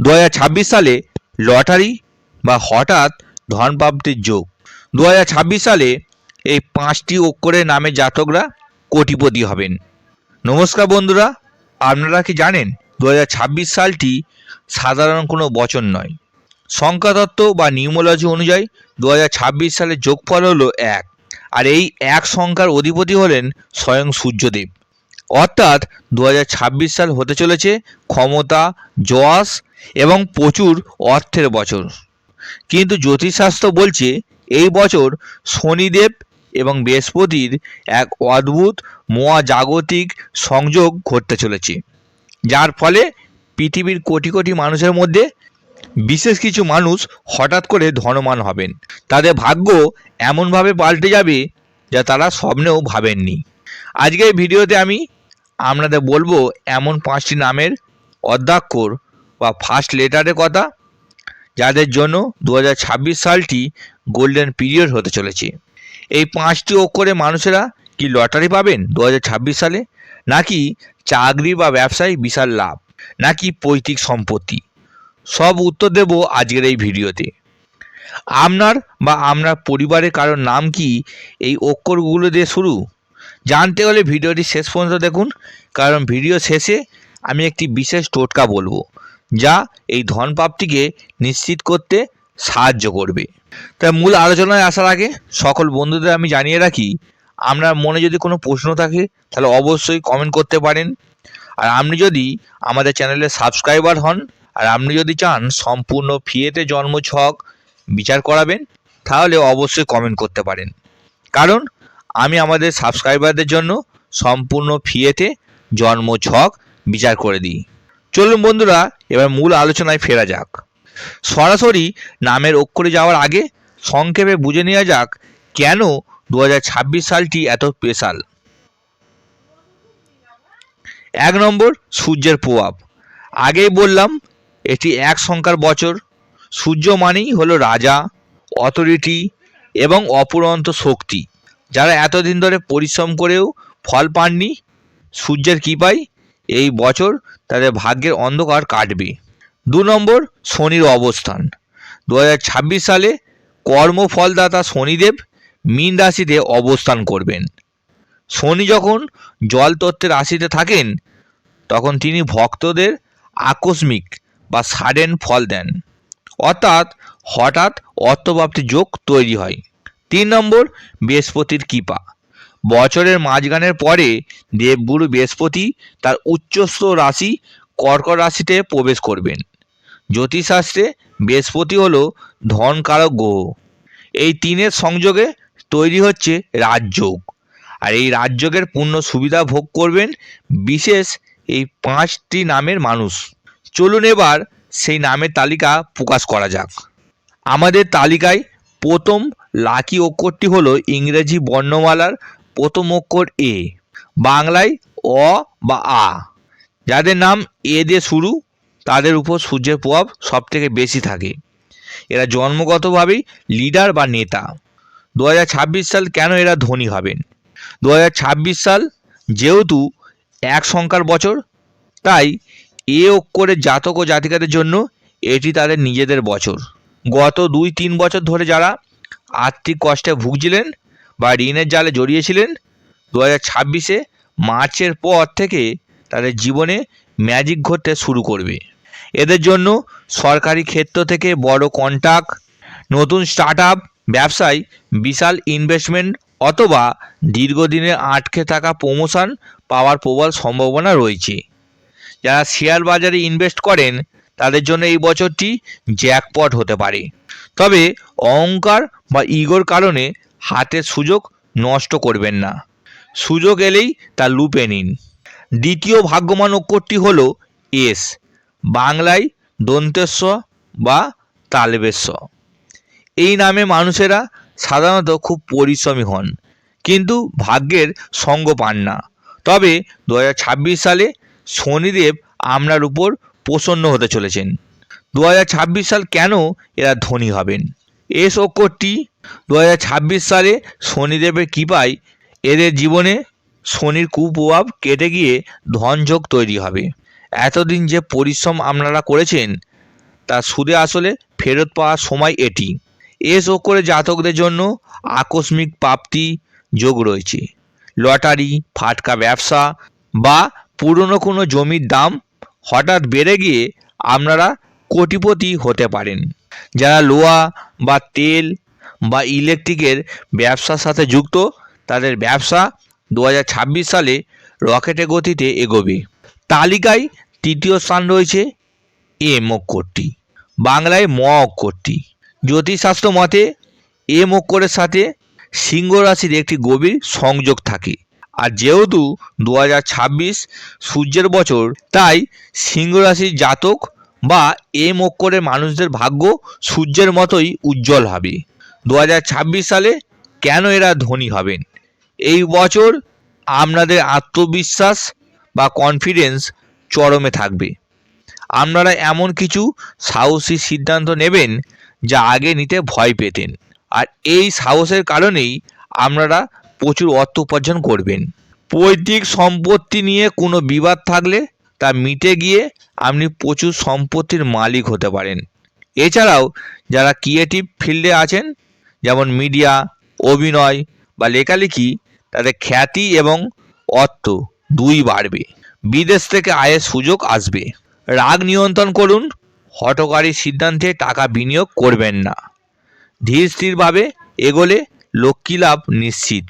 2026 সালে লটারি বা হঠাৎ ধনপ্রাপ্তির যোগ। 2026 সালে এই 5টি অক্ষরের নামে জাতকরা কোটিপতি হবেন। নমস্কার বন্ধুরা, আপনারা কি জানেন 2026 সালটি সাধারণ কোনো বছর নয়। সংখ্যাতত্ত্ব বা নিউমোলজি অনুযায়ী 2026 সালের যোগফল হলো 1, আর এই 1 সংখ্যার অধিপতি হলেন স্বয়ং সূর্যদেব। অর্থাৎ 2026 সাল হতে চলেছে ক্ষমতা, যশ এবং প্রচুর অর্থের বছর। কিন্তু জ্যোতিষশাস্ত্র বলছে এই বছর শনিদেব এবং বৃহস্পতির এক অদ্ভুত মহাজাগতিক সংযোগ ঘটতে চলেছে, যার ফলে পৃথিবীর কোটি কোটি মানুষের মধ্যে বিশেষ কিছু মানুষ হঠাৎ করে ধনবান হবেন। তাদের ভাগ্য এমনভাবে পাল্টে যাবে যা তারা স্বপ্নেও ভাবেননি। আজকের ভিডিওতে আমি আপনাদের বলবো এমন 5টি নামের অদ্যাক্ষর বা ফার্স্ট লেটারের কথা, যাদের জন্য 2026 সালটি গোল্ডেন পিরিয়ড হতে চলেছে। এই 5টি অক্ষরে মানুষেরা কি লটারি পাবেন 2026 সালে, নাকি চাকরি বা ব্যবসায় বিশাল লাভ, নাকি পৈতৃক সম্পত্তি, সব উত্তর দেব আজকের এই ভিডিওতে। আপনার বা আপনার পরিবারের কারোর নাম কি এই অক্ষরগুলো দিয়ে শুরু? জানতে হলে ভিডিওটি শেষ পর্যন্ত দেখুন, কারণ ভিডিও শেষে আমি একটি বিশেষ টোটকা বলবো যা এই ধন প্রাপ্তিকে নিশ্চিত করতে সাহায্য করবে। তাই মূল আলোচনায় আসার আগে সকল বন্ধুদের আমি জানিয়ে রাখি, আপনার মনে যদি কোনো প্রশ্ন থাকে তাহলে অবশ্যই কমেন্ট করতে পারেন। আর আপনি যদি আমাদের চ্যানেলের সাবস্ক্রাইবার হন, আর আপনি যদি চান সম্পূর্ণ ফ্রিতে জন্মছক বিচার করাবেন, তাহলে অবশ্যই কমেন্ট করতে পারেন, কারণ আমি আমাদের সাবস্ক্রাইবারদের জন্য সম্পূর্ণ ফ্রিতে জন্মছক বিচার করে দিই। চলুন বন্ধুরা, এবার মূল আলোচনায় ফেরা যাক। সরাসরি নামের অক্ষরে যাওয়ার আগে সংক্ষেপে বুঝে নেওয়া যাক কেন 2026 সালটি এত স্পেশাল। 1 নম্বর, সূর্যের প্রভাব। আগেই বললাম এটি 1 সংখ্যার বছর। সূর্য মানেই হলো রাজা, অথরিটি এবং অপুরন্ত শক্তি। যারা এতদিন ধরে পরিশ্রম করেও ফল পাননি, সূর্যের কৃপায় এই বছর তাদের ভাগ্যের অন্ধকার কাটবে। 2 নম্বর, শনির অবস্থান। 2026 সালে কর্মফলদাতা শনিদেব মীন রাশিতে অবস্থান করবেন। শনি যখন জল তত্ত্বের রাশিতে থাকেন, তখন তিনি ভক্তদের আকস্মিক বা সাডেন ফল দেন, অর্থাৎ হঠাৎ অর্থপ্রাপ্তির যোগ তৈরি হয়। 3 নম্বর, বৃহস্পতির কৃপা। বছরের মাঝখানের পরে দেবগুরু বৃহস্পতি তার উচ্চস্থ রাশি কর্কট রাশিতে প্রবেশ করবেন। জ্যোতিষশাস্ত্রে বৃহস্পতি হলো ধনকারক গ্রহ। এই 3-এর সংযোগে তৈরি হচ্ছে রাজযোগ, আর এই রাজযোগের পূর্ণ সুবিধা ভোগ করবেন বিশেষ এই 5টি নামের মানুষ। চলুন এবার সেই নামের তালিকা প্রকাশ করা যাক। আমাদের তালিকায় প্রথম লাকি অক্ষরটি হলো ইংরেজি বর্ণমালার প্রথম অক্ষর এ, বাংলায় অ বা আ। যাদের নাম এ দিয়ে শুরু, তাদের উপর সূর্যের প্রভাব সবথেকে বেশি থাকে। এরা জন্মগতভাবেই লিডার বা নেতা। 2026 সাল কেন এরা ধনী হবেন? 2026 সাল যেহেতু 1 সংখ্যার বছর, তাই এ অক্ষরের জাতক ও জাতিকাদের জন্য এটি তাদের নিজেদের বছর। গত 2-3 বছর ধরে যারা আর্থিক কষ্টে ভুগছিলেন বা ঋণের জালে জড়িয়েছিলেন, 2026-এ মার্চের পর থেকে তাদের জীবনে ম্যাজিক ঘটতে শুরু করবে। এদের জন্য সরকারি ক্ষেত্র থেকে বড় কন্ট্রাক্ট, নতুন স্টার্ট আপ, ব্যবসায় বিশাল ইনভেস্টমেন্ট অথবা দীর্ঘদিনের আটকে থাকা প্রমোশন পাওয়ার প্রবল সম্ভাবনা রয়েছে। যারা শেয়ার বাজারে ইনভেস্ট করেন, তাদের জন্য এই বছরটি জ্যাকপট হতে পারে। তবে অহংকার বা ইগোর কারণে হাতের সুযোগ নষ্ট করবেন না। সুযোগ এলেই তা লুপে নিন। দ্বিতীয় ভাগ্যবান অক্ষরটি হলো এস, বাংলায় দন্তেস্ব বা তালবেস্ব। এই নামে মানুষেরা সাধারণত খুব পরিশ্রমী হন, কিন্তু ভাগ্যের সঙ্গ পান না। তবে 2026 সালে শনিদেব আপনার উপর প্রসন্ন হতে চলেছেন। 2026 সাল কেন এরা ধনী হবেন? এস অক্ষরটি 2026 সালে শনিদেবের কৃপায় এদের জীবনে শনির কুপ্রভাব কেটে গিয়ে ধনযোগ তৈরি হবে। এতদিন যে পরিশ্রম আপনারা করেছেন, তার সুদে আসলে ফেরত পাওয়ার সময় এটি। এস অক্ষরে জাতকদের জন্য আকস্মিক প্রাপ্তি যোগ রয়েছে। লটারি, ফাটকা ব্যবসা বা পুরনো কোনো জমির দাম হঠাৎ বেড়ে গিয়ে আপনারা কোটিপতি হতে পারেন। যারা লোহা বা তেল বা ইলেকট্রিকের ব্যবসার সাথে যুক্ত, তাদের ব্যবসা 2026 সালে রকেটের গতিতে এগোবে। তালিকায় তৃতীয় স্থান রয়েছে এম অক্ষরটি, বাংলায় ম অক্ষরটি। জ্যোতিষশাস্ত্র মতে এম অক্ষরের সাথে সিংহ রাশির একটি গভীর সংযোগ থাকে। আর যেহেতু 2026 সূর্যের বছর, তাই সিংহ রাশির জাতক বা এম অক্ষরের মানুষদের ভাগ্য সূর্যের মতোই উজ্জ্বল হবে। 2026 সালে কেন এরা ধনী হবেন? এই বছর আপনাদের আত্মবিশ্বাস বা কনফিডেন্স চরমে থাকবে। আপনারা এমন কিছু সাহসী সিদ্ধান্ত নেবেন যা আগে নিতে ভয় পেতেন, আর এই সাহসের কারণেই আপনারা প্রচুর অর্থ উপার্জন করবেন। পৈতৃক সম্পত্তি নিয়ে কোনো বিবাদ থাকলে তা মিটে গিয়ে আপনি প্রচুর সম্পত্তির মালিক হতে পারেন। এছাড়াও যারা ক্রিয়েটিভ ফিল্ডে আছেন, যেমন মিডিয়া, অভিনয় বা লেখালেখি, তাদের খ্যাতি এবং অর্থ দুই বাড়বে। বিদেশ থেকে আয়ের সুযোগ আসবে। রাগ নিয়ন্ত্রণ করুন, হঠকারী সিদ্ধান্তে টাকা বিনিয়োগ করবেন না। ধীর স্থিরভাবে এগোলে লক্ষ্মী লাভ নিশ্চিত।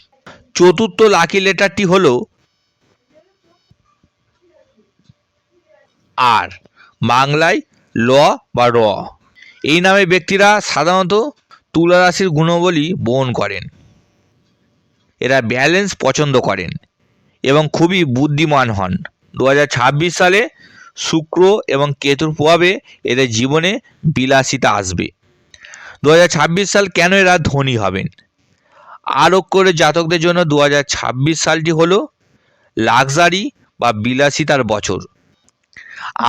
চতুর্থ লাকি লেটারটি হলো আর, বাংলায় ল বা র। এই নামে ব্যক্তিরা সাধারণত তুলা রাশির গুণাবলী বহন করেন। এরা ব্যালেন্স পছন্দ করেন এবং খুবই বুদ্ধিমান হন। 2026 সালে শুক্র এবং কেতুর প্রভাবে এদের জীবনে বিলাসিতা আসবে। 2026 সাল কেন এরা ধনী হবেন? আর অক্ষরের জাতকদের জন্য 2026 সালটি হলো লাক্সারি বা বিলাসিতার বছর।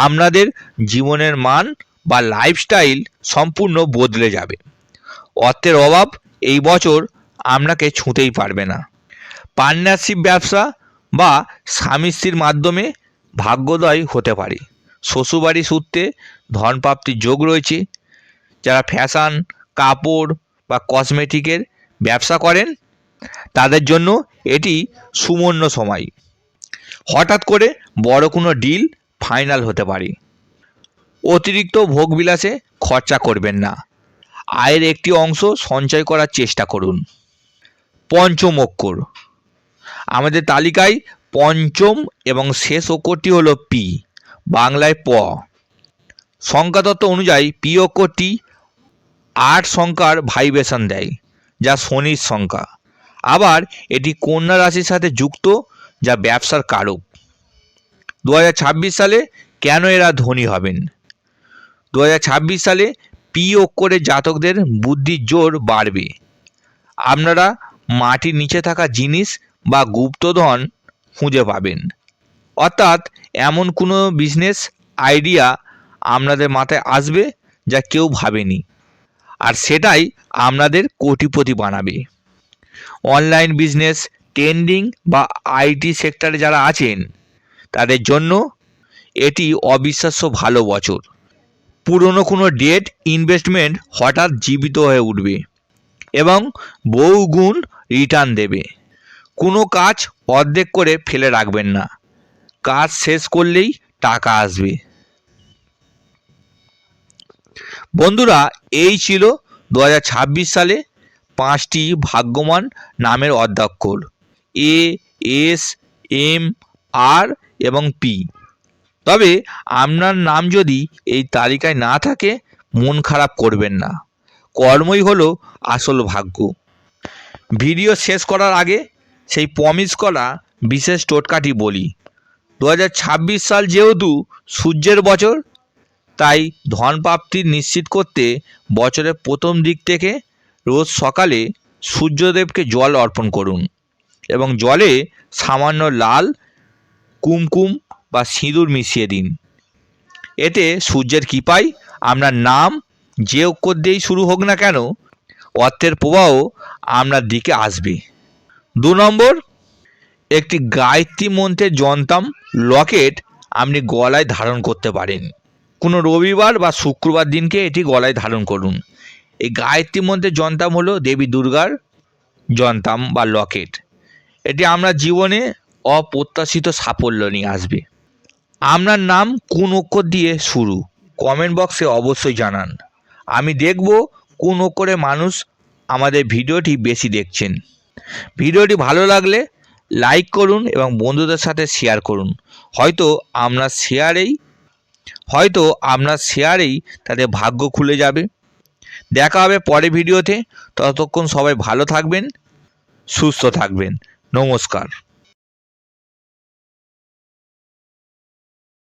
আপনাদের জীবনের মান বা লাইফস্টাইল সম্পূর্ণ বদলে যাবে। অর্থের অভাব এই বছর আপনাকে ছুঁতেই পারবে না। পার্টনারশিপ ব্যবসা বা স্বামী স্ত্রীর মাধ্যমে ভাগ্যোদয় হতে পারে। শ্বশুরবাড়ি সূত্রে ধনপ্রাপ্তির যোগ রয়েছে। যারা ফ্যাশন, কাপড় বা কসমেটিকের ব্যবসা করেন, তাদের জন্য এটি সুবর্ণ সময়। হঠাৎ করে বড় কোনো ডিল ফাইনাল হতে পারে। অতিরিক্ত ভোগবিলাসে খরচা করবেন না। আয়ের একটি অংশ সঞ্চয় করার চেষ্টা করুন। পঞ্চম অক্ষর, আমাদের তালিকায় পঞ্চম এবং শেষ অক্ষরটি হলো পি, বাংলায় প। সংখ্যাতত্ত্ব অনুযায়ী পি অক্ষরটি 8 সংখ্যার ভাইব্রেশন দেয়, যা শনির সংখ্যা। আবার এটি কন্যা রাশির সাথে যুক্ত, যা ব্যবসার কারক। 2026 সালে কেন এরা ধনী হবেন? 2026 সালে পি অক্ষরের জাতকদের বুদ্ধির জোর বাড়বে। আপনারা মাটির নিচে থাকা জিনিস বা গুপ্তধন খুঁজে পাবেন। অর্থাৎ এমন কোনো বিজনেস আইডিয়া আপনাদের মাথায় আসবে যা কেউ ভাবেনি, আর সেটাই আপনাদের কোটিপতি বানাবে। অনলাইন বিজনেস, ট্রেন্ডিং বা আইটি সেক্টরে যারা আছেন, তাদের জন্য এটি অবিশ্বাস্য ভালো বছর। পুরনো কোনো ডেট ইনভেস্টমেন্ট হঠাৎ জীবিত হয়ে উঠবে এবং বহুগুণ রিটার্ন দেবে। কোনো কাজ অর্ধেক করে ফেলে রাখবেন না, কাজ শেষ করলেই টাকা আসবে। বন্ধুরা, এই ছিল 2026 সালে 5টি ভাগ্যবান নামের অর্ধাক্ষর এ, এস, এম, আর এবং পি। তবে আপনার নাম যদি এই তালিকায় না থাকে, মন খারাপ করবেন না। কর্মই হলো আসল ভাগ্য। ভিডিও শেষ করার আগে সেই প্রমিস করা বিশেষ টোটকাটি বলি। 2026 সাল যেহেতু সূর্যের বছর, তাই ধন প্রাপ্তি নিশ্চিত করতে বছরের প্রথম দিক থেকে রোজ সকালে সূর্যদেবকে জল অর্পণ করুন এবং জলে সামান্য লাল কুমকুম বা সিঁদুর মিশিয়ে দিন। এতে সূর্যের কৃপায় আপনার নাম যে অক্ষর দিয়েই শুরু হোক না কেন, অর্থের প্রবাহ আপনার দিকে আসবে। 2 নম্বর, একটি গায়ত্রী মন্ত্রের যন্ত্রাম লকেট আপনি গলায় ধারণ করতে পারেন। কোনো রবিবার বা শুক্রবার দিনকে এটি গলায় ধারণ করুন। এই গায়ত্রী মন্ত্রের যন্ত্রাম হলো দেবী দুর্গার যন্ত্রাম বা লকেট। এটি আপনার জীবনে অপ্রত্যাশিত সাফল্য নিয়ে আসবে। আপনার নাম কোন অক্ষর দিয়ে শুরু? কমেন্ট বক্সে অবশ্যই জানান। আমি দেখব কোন অক্ষরে মানুষ আমাদের ভিডিওটি বেশি দেখছেন। ভিডিওটি ভালো লাগলে লাইক করুন এবং বন্ধুদের সাথে শেয়ার করুন। হয়তো আপনার শেয়ারেই তাদের ভাগ্য খুলে যাবে। দেখা হবে পরের ভিডিওতে। ততক্ষণ সবাই ভালো থাকবেন, সুস্থ থাকবেন। নমস্কার।